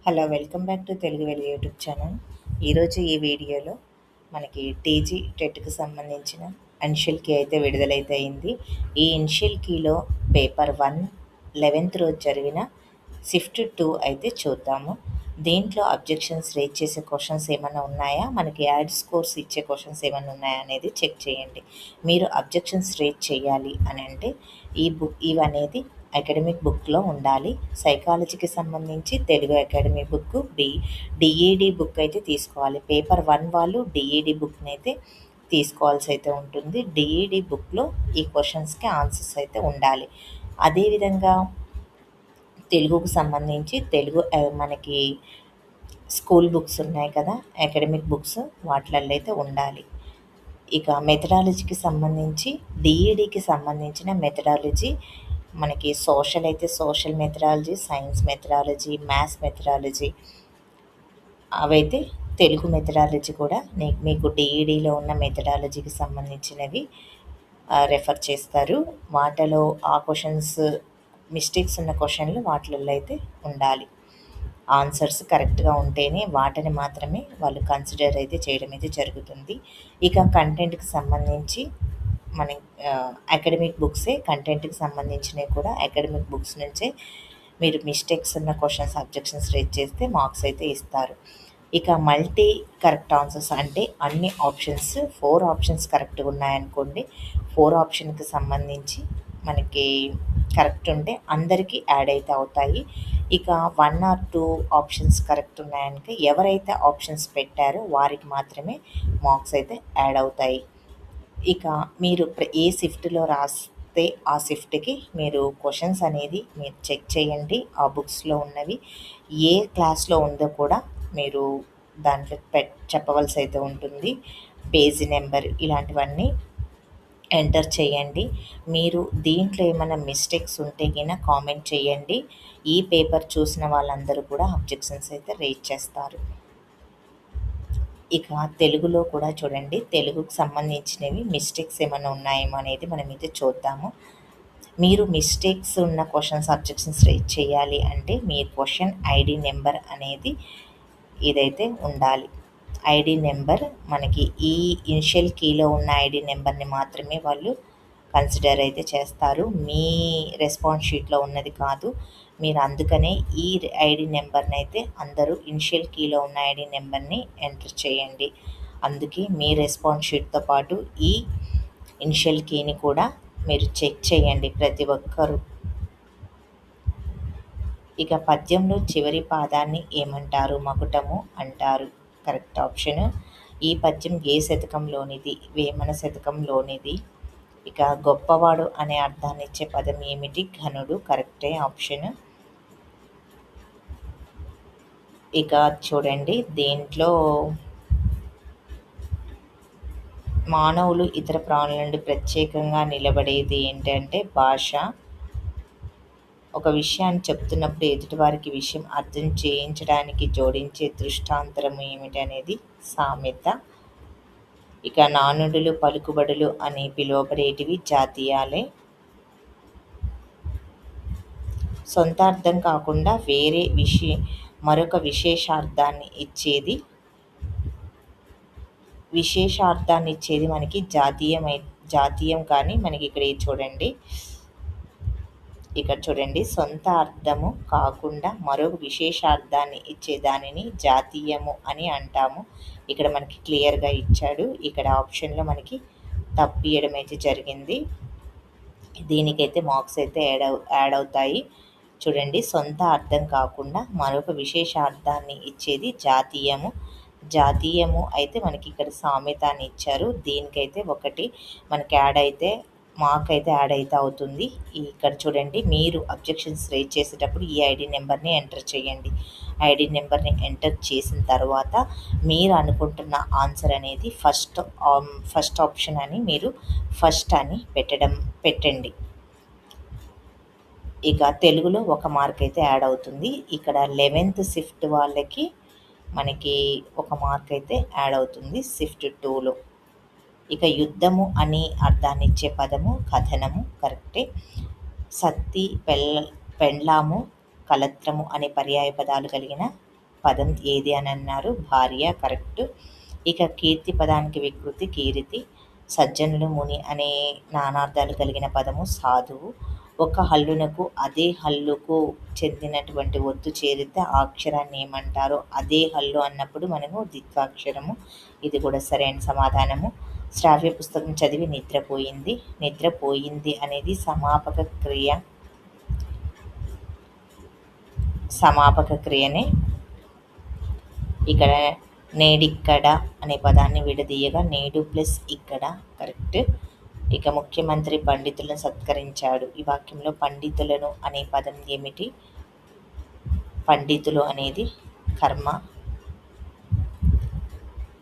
Hello, welcome back to Telugu వెలుగు YouTube channel. ఈరోజు ఈ వీడియోలో మనకి టీజీ టెట్కి సంబంధించిన ఇనిషియల్ కీ అయితే విడుదలైతే అయింది. ఈ ఇనిషియల్ కీలో పేపర్ 1 11th రోజు జరిగిన షిఫ్ట్ 2 అయితే చూద్దాము. దీంట్లో అబ్జెక్షన్స్ రేజ్ చేసే క్వశ్చన్స్ ఏమైనా ఉన్నాయా, మనకి యాడ్ స్కోర్స్ ఇచ్చే క్వశ్చన్స్ ఏమైనా ఉన్నాయా అనేది చెక్ చేయండి. మీరు అబ్జెక్షన్స్ రేజ్ చేయాలి అని అంటే ఇవనేది అకాడమిక్ బుక్లో ఉండాలి. సైకాలజీకి సంబంధించి Telugu academy book, DEd book అయితే తీసుకోవాలి. పేపర్ 1 వాళ్ళు డిఈడి బుక్ని అయితే తీసుకోవాల్సి అయితే ఉంటుంది. డిఈడి బుక్లో ఈ క్వశ్చన్స్కి ఆన్సర్స్ అయితే ఉండాలి. అదేవిధంగా తెలుగుకు సంబంధించి మనకి స్కూల్ బుక్స్ ఉన్నాయి కదా, అకాడమిక్ బుక్స్, వాటిల్లో అయితే ఉండాలి. ఇక మెథడాలజీకి సంబంధించి డిఈడికి సంబంధించిన మెథడాలజీ మనకి సోషల్ అయితే social methodology, science methodology, maths methodology, అవైతే తెలుగు మెథడాలజీ కూడా మీకు డిఈడిలో ఉన్న మెథడాలజీకి సంబంధించినవి రెఫర్ చేస్తారు. వాటిలో ఆ క్వశ్చన్స్ మిస్టేక్స్ ఉన్న క్వశ్చన్లు వాటిల్లో అయితే ఉండాలి. ఆన్సర్స్ కరెక్ట్గా ఉంటేనే వాటిని మాత్రమే వాళ్ళు కన్సిడర్ అయితే చేయడం అయితే జరుగుతుంది. ఇక కంటెంట్కి సంబంధించి మన అకాడమిక్ బుక్సే, కంటెంట్కి సంబంధించినవి కూడా అకాడమిక్ బుక్స్ నుంచే మీరు మిస్టేక్స్ ఉన్న క్వశ్చన్స్ అబ్జెక్షన్స్ రేజ్ చేస్తే మార్క్స్ అయితే ఇస్తారు. ఇక మల్టీ కరెక్ట్ ఆన్సర్స్ అంటే అన్ని ఆప్షన్స్ 4 ఆప్షన్స్ కరెక్ట్గా ఉన్నాయనుకోండి, 4 ఆప్షన్కి సంబంధించి మనకి కరెక్ట్ ఉంటే అందరికీ యాడ్ అయితే అవుతాయి. ఇక 1 or 2 ఆప్షన్స్ కరెక్ట్ ఉన్నాయనుకో ఎవరైతే ఆప్షన్స్ పెట్టారో వారికి మాత్రమే మార్క్స్ అయితే యాడ్ అవుతాయి. ఇక మీరు ఏ షిఫ్ట్లో రాస్తే ఆ షిఫ్ట్కి మీరు క్వశ్చన్స్ అనేది మీరు చెక్ చేయండి. ఆ బుక్స్లో ఉన్నవి ఏ క్లాస్లో ఉందో కూడా మీరు దాంట్లో చెప్పవలసి అయితే ఉంటుంది. పేజీ నెంబర్ ఇలాంటివన్నీ ఎంటర్ చేయండి. మీరు దీంట్లో ఏమైనా మిస్టేక్స్ ఉంటే కింద కామెంట్ చేయండి. ఈ పేపర్ చూసిన వాళ్ళందరూ కూడా అబ్జెక్షన్స్ అయితే రేజ్ చేస్తారు. ఇక తెలుగులో కూడా చూడండి, తెలుగుకు సంబంధించినవి మిస్టేక్స్ ఏమైనా ఉన్నాయేమో అనేది మనం అయితే చూద్దాము. మీరు మిస్టేక్స్ ఉన్న క్వశ్చన్స్ అబ్జెక్షన్స్ రేజ్ చేయాలి అంటే మీ క్వశ్చన్ ఐడి నెంబర్ అనేది ఇదైతే ఉండాలి. ఐడి నెంబర్ మనకి ఈ ఇనిషియల్ కీలో ఉన్న ఐడి నెంబర్ని మాత్రమే వాళ్ళు కన్సిడర్ అయితే చేస్తారు. మీ రెస్పాన్స్ షీట్లో ఉన్నది కాదు. మీరు అందుకనే ఈ ఐడి నెంబర్ని అయితే అందరూ ఇనిషియల్ కీలో ఉన్న ఐడి నెంబర్ని ఎంటర్ చేయండి. అందుకే మీ రెస్పాన్స్ షీట్తో పాటు ఈ ఇనిషియల్ కీని కూడా మీరు చెక్ చేయండి ప్రతి ఒక్కరూ. ఇక పద్యంలో చివరి పాదాన్ని ఏమంటారు? మకుటము అంటారు. Correct option. ఈ పద్యం ఏ శతకంలోనిది? వేమన శతకంలోనిది. ఇక గొప్పవాడు అనే అర్థాన్ని ఇచ్చే పదం ఏమిటి? ఘనుడు. కరెక్టే ఆప్షన్. ఇక చూడండి, దీంట్లో మానవులు ఇతర ప్రాణుల నుండి ప్రత్యేకంగా నిలబడేది ఏంటంటే భాష. ఒక విషయాన్ని చెప్తున్నప్పుడు ఎదుటివారికి విషయం అర్థం చేయించడానికి జోడించే దృష్టాంతరం ఏమిటి అనేది సామెత. ఇక నానుడులు, పలుకుబడులు అని పిలువబడేటివి జాతీయాలే. సొంత అర్థం కాకుండా వేరే మరొక విశేషార్థాన్ని ఇచ్చేది మనకి జాతీయం. కానీ మనకి ఇక్కడ చూడండి, సొంత అర్థము కాకుండా మరొక విశేషార్థాన్ని ఇచ్చే దానిని జాతీయము అని అంటాము. ఇక్కడ మనకి క్లియర్గా ఇచ్చాడు. ఇక్కడ ఆప్షన్లో మనకి తప్పియడం అయితే జరిగింది. దీనికైతే మార్క్స్ అయితే యాడ్ అవుతాయి. చూడండి, సొంత అర్థం కాకుండా మరొక విశేషార్థాన్ని ఇచ్చేది జాతీయము అయితే మనకి ఇక్కడ సామెత అని ఇచ్చారు. దీనికైతే ఒకటి మనకి మార్క్ అయితే యాడ్ అయితే అవుతుంది. ఇక్కడ చూడండి, మీరు అబ్జెక్షన్స్ రేజ్ చేసేటప్పుడు ఈ ఐడి నెంబర్ని ఎంటర్ చేయండి. ఐడి నెంబర్ని ఎంటర్ చేసిన తర్వాత మీరు అనుకుంటున్న ఆన్సర్ అనేది ఫస్ట్ ఆప్షన్ అని మీరు ఫస్ట్ అని పెట్టండి. ఇక తెలుగులో 1 మార్క్ అయితే యాడ్ అవుతుంది. ఇక్కడ 11th షిఫ్ట్ వాళ్ళకి మనకి 1 మార్క్ అయితే యాడ్ అవుతుంది షిఫ్ట్ 2లో. ఇక యుద్ధము అని అర్థాన్ని ఇచ్చే పదము కథనము. కరెక్టే. సత్తి, పెండ్లాము, కలత్రము అనే పర్యాయ పదాలు కలిగిన పదం ఏది అని అన్నారు. భార్య కరెక్ట్. ఇక కీర్తి పదానికి వికృతి కీరితి. సజ్జనులు ముని అనే నానార్థాలు కలిగిన పదము సాధువు. ఒక హల్లునకు అదే హల్లుకు చెందినటువంటి ఒత్తు చేరితే ఆ అక్షరాన్ని ఏమంటారో, అదే హల్లు అన్నప్పుడు మనము ద్విత్వాక్షరము. ఇది కూడా సరైన సమాధానము. శ్రావ్య పుస్తకం చదివి నిద్రపోయింది. నిద్రపోయింది అనేది సమాపక క్రియనే. ఇక్కడ నేడిక్కడ అనే పదాన్ని విడదీయగా నేడు ప్లస్ ఇక్కడ కరెక్ట్. ఇక ముఖ్యమంత్రి పండితులను సత్కరించాడు. ఈ వాక్యంలో పండితులను అనే పదం ఏమిటి? పండితులు అనేది కర్మ.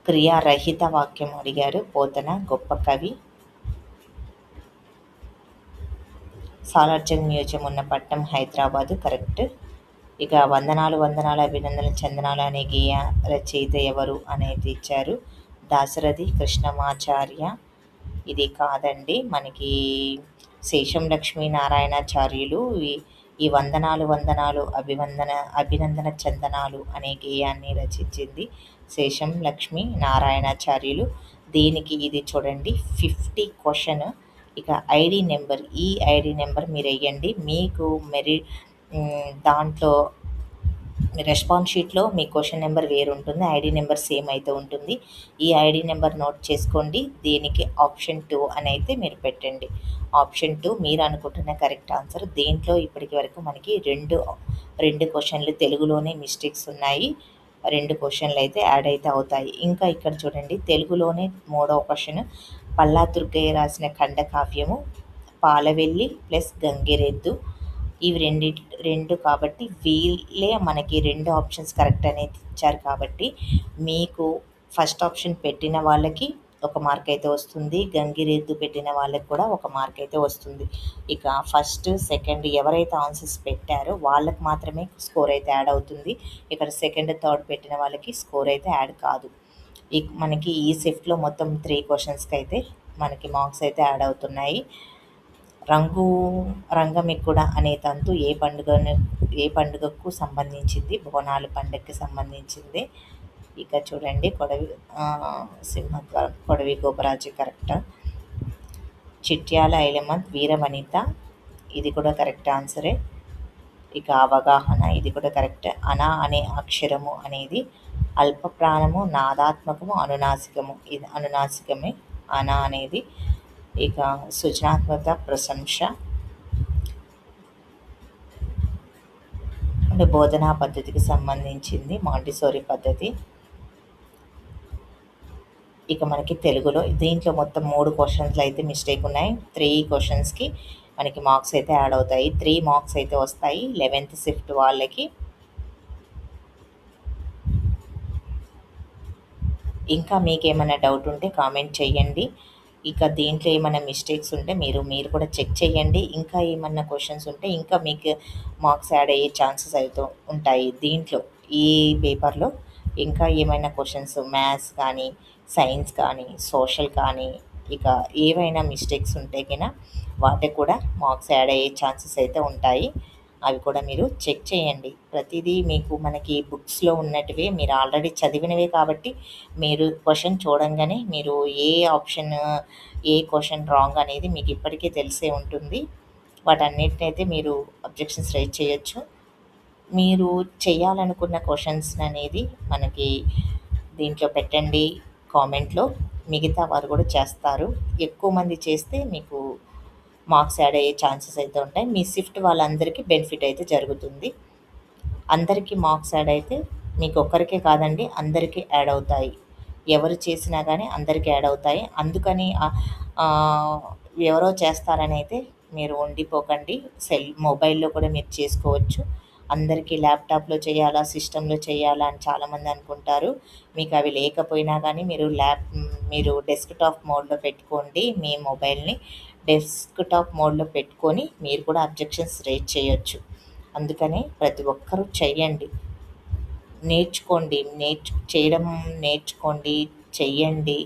క్రియారహిత వాక్యం అడిగారు. పోతన గొప్ప కవి. సాలార్జంగ్ మ్యూజియం ఉన్న పట్టణం హైదరాబాదు కరెక్ట్. ఇక వందనాలు వందనాలు అభినందనలు చందనాలు అనే గేయ రచయిత ఎవరు అనేది ఇచ్చారు. దాశరథి కృష్ణమాచార్య. ఇది కాదండి, మనకి శేషం లక్ష్మీనారాయణాచార్యులు ఈ వందనాలు వందనాలు అభినందన చందనాలు అనే గేయాన్ని రచించింది శేషం లక్ష్మీ నారాయణాచార్యులు. దీనికి ఇది చూడండి 50 క్వశ్చన్. ఇక ఐడి నెంబర్, ఈ ఐడి నెంబర్ మీరు వేయండి. మీకు దాంట్లో రెస్పాన్స్ షీట్లో మీ క్వశ్చన్ నెంబర్ వేరు ఉంటుంది, ఐడి నెంబర్ సేమ్ అయితే ఉంటుంది. ఈ ఐడి నెంబర్ నోట్ చేసుకోండి. దీనికి ఆప్షన్ 2 అని అయితే మీరు పెట్టండి. ఆప్షన్ 2 మీరు అనుకుంటున్న కరెక్ట్ ఆన్సర్. దీంట్లో ఇప్పటికి వరకు మనకి రెండు క్వశ్చన్లు తెలుగులోనే మిస్టేక్స్ ఉన్నాయి. 2 క్వశ్చన్లు అయితే యాడ్ అయితే అవుతాయి. ఇంకా ఇక్కడ చూడండి, తెలుగులోనే 3వ క్వశ్చన్. పల్లా దుర్గయ్య రాసిన ఖండకావ్యము పాలవెల్లి ప్లస్ గంగిరెద్దు. ఇవి రెండు కాబట్టి వీళ్ళే మనకి 2 ఆప్షన్స్ కరెక్ట్ అనేది ఇచ్చారు. కాబట్టి మీకు ఫస్ట్ ఆప్షన్ పెట్టిన వాళ్ళకి 1 మార్క్ అయితే వస్తుంది, గంగిరెద్దు పెట్టిన వాళ్ళకి కూడా 1 మార్క్ అయితే వస్తుంది. ఇక ఫస్ట్ సెకండ్ ఎవరైతే ఆన్సర్స్ పెట్టారో వాళ్ళకి మాత్రమే స్కోర్ అయితే యాడ్ అవుతుంది. ఇక్కడ సెకండ్ థర్డ్ పెట్టిన వాళ్ళకి స్కోర్ అయితే యాడ్ కాదు. మనకి ఈ షిఫ్ట్లో మొత్తం 3 క్వశ్చన్స్కి అయితే మనకి మార్క్స్ అయితే యాడ్ అవుతున్నాయి. రంగమిక్కుడ అనే తంతు ఏ పండుగకు సంబంధించింది? బోనాల పండుగకి సంబంధించింది. ఇక చూడండి, సింహద్వారం కొడవి గోపరాజు కరెక్ట్. చిట్యాల ఐలమ్మ వీరవనిత, ఇది కూడా కరెక్ట్ ఆన్సరే. ఇక అవగాహన, ఇది కూడా కరెక్ట్. అనా అనే అక్షరము అనేది అల్ప ప్రాణము, నాదాత్మకము, అనునాసికము. ఇది అనునాసికమే అనా అనేది. ఇక సృజనాత్మక ప్రశంస అంటే బోధనా పద్ధతికి సంబంధించింది, మాంటిసోరీ పద్ధతి. ఇక మనకి తెలుగులో దీంట్లో మొత్తం 3 క్వశ్చన్స్లో అయితే మిస్టేక్ ఉన్నాయి. 3 క్వశ్చన్స్కి మనకి మార్క్స్ అయితే యాడ్ అవుతాయి. 3 మార్క్స్ అయితే వస్తాయి 11th షిఫ్ట్ వాళ్ళకి. ఇంకా మీకు ఏమైనా డౌట్ ఉంటే కామెంట్ చేయండి. ఇక దీంట్లో ఏమైనా మిస్టేక్స్ ఉంటే మీరు కూడా చెక్ చేయండి. ఇంకా ఏమన్నా క్వశ్చన్స్ ఉంటే ఇంకా మీకు మార్క్స్ యాడ్ అయ్యే ఛాన్సెస్ అయితే ఉంటాయి. దీంట్లో ఈ పేపర్లో ఇంకా ఏమైనా క్వశ్చన్స్ మ్యాథ్స్ కానీ, సైన్స్ కానీ, సోషల్ కానీ, ఇక ఏవైనా మిస్టేక్స్ ఉంటే కన్నా వాటికి కూడా మార్క్స్ యాడ్ అయ్యే ఛాన్సెస్ అయితే ఉంటాయి. అవి కూడా మీరు చెక్ చేయండి. ప్రతిదీ మీకు మనకి బుక్స్లో ఉన్నటివే, మీరు ఆల్రెడీ చదివినవే కాబట్టి మీరు క్వశ్చన్ చూడంగానే మీరు ఏ క్వశ్చన్ రాంగ్ అనేది మీకు ఇప్పటికే తెలిసే ఉంటుంది. వాటన్నిటిని అయితే మీరు అబ్జెక్షన్స్ రైజ్ చేయొచ్చు. మీరు చేయాలనుకున్న క్వశ్చన్స్ అనేది మనకి దీంట్లో పెట్టండి కామెంట్లో. మిగతా వారు కూడా చేస్తారు. ఎక్కువ మంది చేస్తే మీకు మార్క్స్ యాడ్ అయ్యే ఛాన్సెస్ అయితే ఉంటాయి. మీ షిఫ్ట్ వాళ్ళందరికీ బెనిఫిట్ అయితే జరుగుతుంది. అందరికీ మార్క్స్ యాడ్ అయితే మీకు ఒక్కరికే కాదండి, అందరికీ యాడ్ అవుతాయి. ఎవరు చేసినా కానీ అందరికీ యాడ్ అవుతాయి. అందుకని ఎవరో చేస్తారని అయితే మీరు ఉండిపోకండి. మొబైల్లో కూడా మీరు చేసుకోవచ్చు. అందరికీ ల్యాప్టాప్లో చేయాలా, సిస్టంలో చేయాలా అని చాలామంది అనుకుంటారు. మీకు అవి లేకపోయినా కానీ మీరు డెస్క్టాప్ మోడ్లో పెట్టుకోండి. మీ మొబైల్ని డెస్క్టాప్ మోడ్లో పెట్టుకొని మీరు కూడా అబ్జెక్షన్స్ రేజ్ చేయొచ్చు. అందుకని ప్రతి ఒక్కరూ చెయ్యండి, నేర్చుకోండి. నేర్చుకోండి, చెయ్యండి.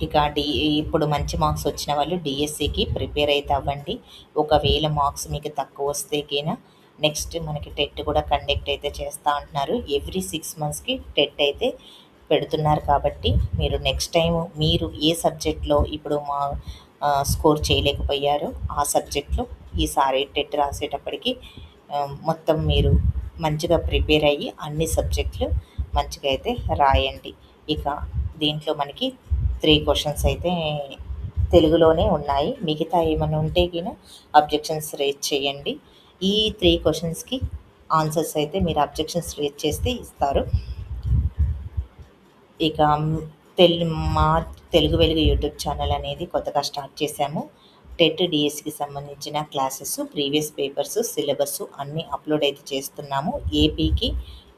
ఇక ఇప్పుడు మంచి మార్క్స్ వచ్చిన వాళ్ళు డిఎస్సికి ప్రిపేర్ అయితే అవ్వండి. ఒకవేళ మార్క్స్ మీకు తక్కువ వస్తే గిన నెక్స్ట్ మనకి టెట్ కూడా కండక్ట్ అయితే చేస్తూ అంటున్నారు. ఎవ్రీ 6 మంత్స్కి టెట్ అయితే పెడుతున్నారు. కాబట్టి మీరు నెక్స్ట్ టైం మీరు ఏ సబ్జెక్ట్లో ఇప్పుడు స్కోర్ చేయలేకపోయారో ఆ సబ్జెక్ట్లో ఈసారి టెట్ రాసేటప్పటికి మొత్తం మీరు మంచిగా ప్రిపేర్ అయ్యి అన్ని సబ్జెక్టులు మంచిగా అయితే రాయండి. ఇక దీంట్లో మనకి 3 క్వశ్చన్స్ అయితే తెలుగులోనే ఉన్నాయి. మిగతా ఏమైనా ఉంటే గిన అబ్జెక్షన్స్ రేజ్ చేయండి. ఈ 3 క్వశ్చన్స్కి ఆన్సర్స్ అయితే మీరు అబ్జెక్షన్స్ రేజ్ చేస్తే ఇస్తారు. ఇక మా తెలుగు వెలుగు యూట్యూబ్ ఛానల్ అనేది కొత్తగా స్టార్ట్ చేశాము. టెట్ డిఎస్సికి సంబంధించిన క్లాసెస్, ప్రీవియస్ పేపర్స్, సిలబస్ అన్నీ అప్లోడ్ అయితే చేస్తున్నాము. ఏపీకి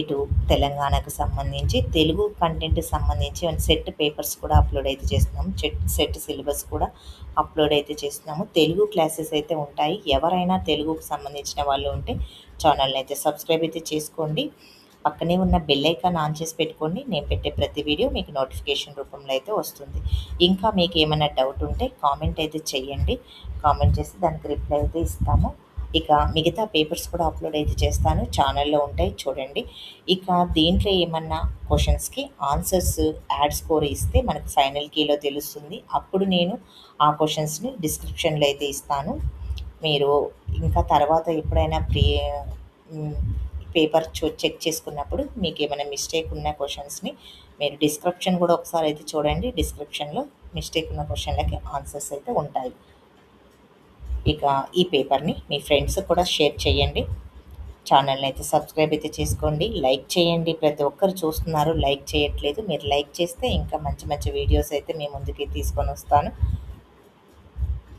ఇటు తెలంగాణకు సంబంధించి తెలుగు కంటెంట్ సంబంధించి సెట్ పేపర్స్ కూడా అప్లోడ్ అయితే చేస్తున్నాము. సెట్ సిలబస్ కూడా అప్లోడ్ అయితే చేస్తున్నాము. తెలుగు క్లాసెస్ అయితే ఉంటాయి. ఎవరైనా తెలుగుకు సంబంధించిన వాళ్ళు ఉంటే ఛానల్ని అయితే సబ్స్క్రైబ్ అయితే చేసుకోండి. పక్కనే ఉన్న బెల్ ఐకాన్ ఆన్ చేసి పెట్టుకోండి. నేను పెట్టే ప్రతి వీడియో మీకు నోటిఫికేషన్ రూపంలో అయితే వస్తుంది. ఇంకా మీకు ఏమైనా డౌట్ ఉంటే కామెంట్ అయితే చేయండి. కామెంట్ చేసి దానికి రిప్లై అయితే ఇస్తాము. ఇక మిగతా పేపర్స్ కూడా అప్లోడ్ అయితే చేస్తాను, ఛానల్లో ఉంటాయి చూడండి. ఇక దీంట్లో ఏమన్నా క్వశ్చన్స్కి ఆన్సర్స్ యాడ్ స్కోర్ ఇస్తే మనకు ఫైనల్ కీలో తెలుస్తుంది. అప్పుడు నేను ఆ క్వశ్చన్స్ని డిస్క్రిప్షన్లో అయితే ఇస్తాను. మీరు ఇంకా తర్వాత ఎప్పుడైనా పేపర్ చెక్ చేసుకున్నప్పుడు మీకు ఏమైనా మిస్టేక్ ఉన్న క్వశ్చన్స్ని మీరు డిస్క్రిప్షన్ కూడా ఒకసారి అయితే చూడండి. డిస్క్రిప్షన్లో మిస్టేక్ ఉన్న క్వశ్చన్లకి ఆన్సర్స్ అయితే ఉంటాయి. ఇక ఈ పేపర్ని మీ ఫ్రెండ్స్ కూడా షేర్ చేయండి. ఛానల్ని అయితే సబ్స్క్రైబ్ అయితే చేసుకోండి. లైక్ చేయండి. ప్రతి ఒక్కరు చూస్తున్నారు, లైక్ చేయట్లేదు. మీరు లైక్ చేస్తే ఇంకా మంచి మంచి వీడియోస్ అయితే మీ ముందుకి తీసుకొని వస్తాను.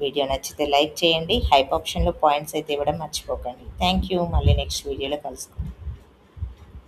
వీడియో నచ్చితే లైక్ చేయండి. హైప్ ఆప్షన్లో పాయింట్స్ అయితే ఇవ్వడం మర్చిపోకండి. Thank you. మళ్ళీ నెక్స్ట్ వీడియోలో కలుసుకుందాం.